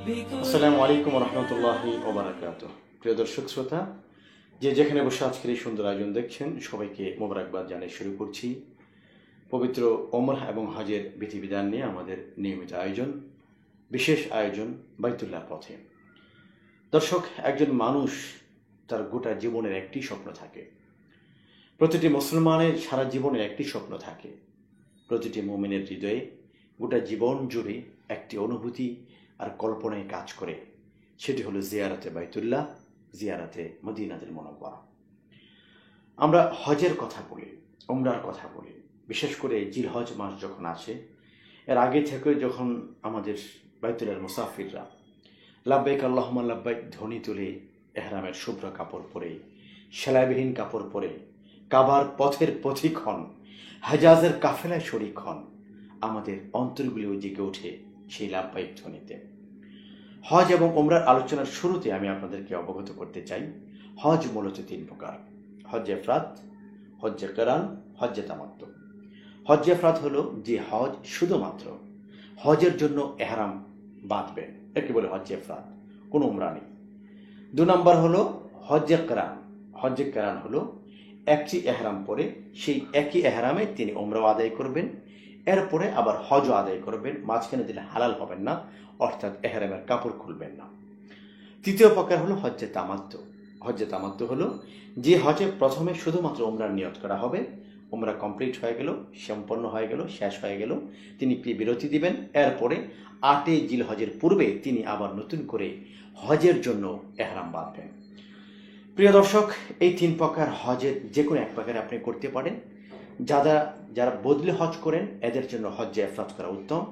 আসসালামু আলাইকুম রহমতুল্লাহি ওয়া বারাকাতুহু। প্রিয় দর্শক শ্রোতা, যে যেখানে বসে আজকের এই সুন্দর আয়োজন দেখছেন, সবাইকে মোবারকবাদ জানিয়ে শুরু করছি পবিত্র ওমরাহ এবং হজের বিধিবিধান নিয়ে আমাদের নিয়মিত আয়োজন, বিশেষ আয়োজন বাইতুল্লাহর পথে। দর্শক, একজন মানুষ তার গোটা জীবনের একটি স্বপ্ন থাকে। প্রতিটি মুসলমানের সারা জীবনের একটি স্বপ্ন থাকে। প্রতিটি মুমিনের হৃদয়ে গোটা জীবন জুড়ে একটি অনুভূতি আর কল্পনায় কাজ করে, সেটি হলো জিয়ারাতে বাইতুল্লাহ, জিয়ারাতে মদিনাতুল মুনাওয়ারা। আমরা হজের কথা বলি, উমরার কথা বলি, বিশেষ করে জিলহজ মাস যখন আসে, এর আগে থেকে যখন আমাদের বাইতুল্লাহর মুসাফিররা লাব্বাইক আল্লাহুম্মা লাব্বাইক ধ্বনি তুলে এহরামের শুভ্র কাপড় পরে, সেলাইবিহীন কাপড় পরে কাবার পথের পথিক হন, হেজাজের কাফেলায় শরিক হন, আমাদের অন্তরগুলিও জেগে ওঠে সেই লাব্বাইক ধ্বনিতে। হজ এবং উমরার আলোচনার শুরুতে আমি আপনাদেরকে অবগত করতে চাই, হজ মূলত তিন প্রকার: হজ্জে ইফরাদ, হজ্জে কিরান, হজ্জে তামাত্তু। হজ্জে ইফরাদ হলো যে হজ শুধুমাত্র হজের জন্য এহরাম বাঁধবেন, একে বলে হজ্জে ইফরাদ, কোনো উমরা নেই। 2 নম্বর হলো হজ্জে কিরান। হজ্জে কিরান হলো একটি এহরাম পরে সেই একই এহরামে তিনি উমরাও আদায় করবেন, এরপরে আবার হজও আদায় করবেন, মাঝখানে তিনি হালাল হবেন না, অর্থাৎ এহরামের কাপড় খুলবেন না। 3য় প্রকার হলো হজ্জে তামাত্তু। হজ্জে তামাত্তু হলো যে হজে প্রথমে শুধুমাত্র উমরার নিয়ত করা হবে, উমরা কমপ্লিট হয়ে গেল, সম্পন্ন হয়ে গেল, শেষ হয়ে গেল, তিনি বিরতি দিবেন, এরপরে 8 জিলহজের পূর্বে তিনি আবার নতুন করে হজের জন্য এহরাম বাঁধবেন। প্রিয় দর্শক, এই 3 প্রকার হজের যে কোনো এক প্রকার আপনি করতে পারেন। যারা বদলি হজ করেন এদের জন্য হজ্জে ইফরাদ করা উত্তম।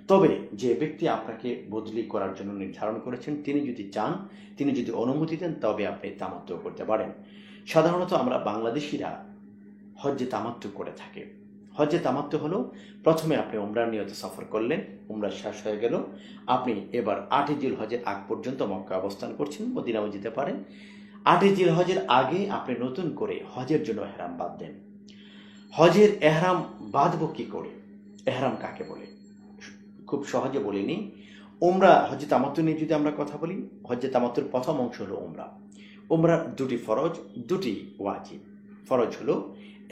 তবে যে ব্যক্তি আপনাকে বদলি করার জন্য নির্ধারণ করেছেন, তিনি যদি চান, তিনি যদি অনুমতি দেন, তবে আপনি তামাত্তু করতে পারেন। সাধারণত আমরা বাংলাদেশিরা হজ্জে তামাত্তু করে থাকি। হজ্জে তামাত্তু হলো প্রথমে আপনি উমরার নিয়তে সফর করলেন, উমরা শেষ হয়ে গেল, আপনি এবার 8 জিলহজের আগ পর্যন্ত মক্কা অবস্থান করছেন, মদিনাও যেতে পারেন। 8 জিলহজের আগে আপনি নতুন করে হজের জন্য এহরাম বাঁধলেন। হজের এহরাম বাঁধব কি করে? এহরাম কাকে বলে? খুব সহজে বলিনি। উমরা হজ্জে তামাত্তু নিয়ে যদি আমরা কথা বলি, হজ্জে তামাত্তুর প্রথম অংশ হলো উমরা। উমরার 2টি ফরজ, 2টি ওয়াজিব। ফরজ হলো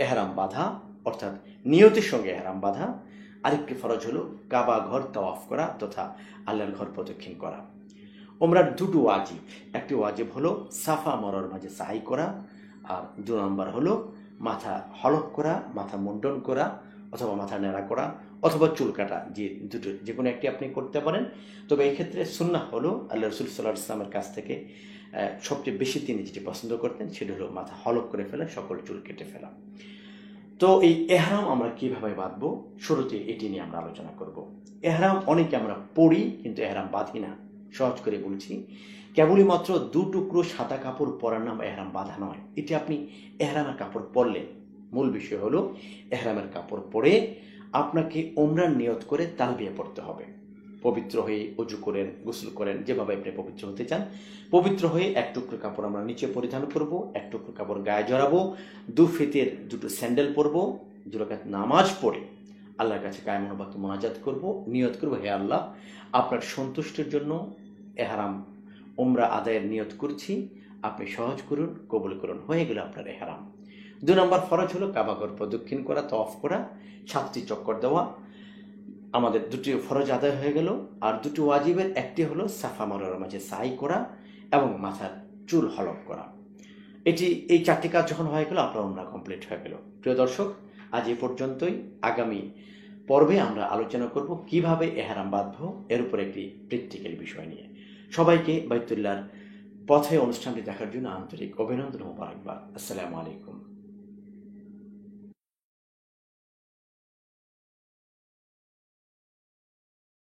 এহরাম বাঁধা, অর্থাৎ নিয়তের সঙ্গে এহরাম বাঁধা। আরেকটি ফরজ হলো কাবা ঘর তাওয়াফ করা তথা আল্লাহর ঘর প্রদক্ষিণ করা। উমরার 2টো ওয়াজিব, একটি ওয়াজিব হলো সাফা মরোর মাঝে সাই করা, আর 2 নম্বর হলো মাথা হলক করা, মাথা মুন্ডন করা, অথবা মাথা নেড়া করা, অথবা চুল কাটা, যে কোনো একটি আপনি করতে পারেন। তবে এই ক্ষেত্রে সুন্নাহ হলো আল্লাহ রাসূল সাল্লাল্লাহু আলাইহি ওয়াসাল্লামের কাছ থেকে সবচেয়ে বেশি তিনি যেটি পছন্দ করতেন সেটা হলো মাথা হলক করে ফেলা, সকল চুল কেটে ফেলা। তো এই এহরাম আমরা কিভাবে বাঁধবো, শুরুতে এটি নিয়ে আমরা আলোচনা করব। এহরাম অনেকে আমরা পড়ি, কিন্তু এহরাম বাঁধি না। সহজ করে বলছি, কেবলই মাত্র 2 টুকরো সাদা কাপড় পরার নাম এহরাম বাঁধা নয়। এটি আপনি এহরামের কাপড় পরলেন। মূল বিষয় হলো এহরামের কাপড় পরে আপনাকে উমরার নিয়ত করে তালবিয়া পড়তে হবে। পবিত্র হয়ে ওযু করেন, গোসল করেন, যেভাবে আপনি পবিত্র হতে চান। পবিত্র হয়ে 1 টুকরো কাপড় আমরা নিচে পরিধান করব, 1 টুকরো কাপড় গায়ে জড়াবো, 2 ফিতের 2টো স্যান্ডেল পরবো, 2 রাকাত নামাজ পড়ে আল্লাহর কাছে কায়মনোবাক্য মোনাজাত করব, নিয়ত করব, হে আল্লাহ, আপনার সন্তুষ্টির জন্য এহরাম উমরা আদায়ের নিয়ত করছি, আপনি সহজ করুন, কবুল করুন। হয়ে গেল আপনার এহরাম। 2 নম্বর ফরজ হলো কাবা ঘর প্রদক্ষিণ করা, তাওয়াফ করা, 7টি চক্কর দেওয়া। আমাদের 2টি ফরজ আদায় হয়ে গেল। আর 2টি ওয়াজিবের একটি হলো সাফা মারোয়ার মাঝে সাই করা এবং মাথার চুল হলক করা। এই 4টি কাজ যখন হয়ে গেল, আপনার উমরা কমপ্লিট হয়ে গেল। প্রিয় দর্শক, আজ এই পর্যন্তই। আগামী পর্বে আমরা আলোচনা করব কিভাবে এহরাম বাঁধবো, এর উপর একটি প্র্যাকটিক্যাল বিষয় নিয়ে। সবাইকে বাইতুল্লাহর পথে অনুষ্ঠানটি দেখার জন্য আন্তরিক অভিনন্দন ও মোবারকবাদ। আসসালামু আলাইকুম।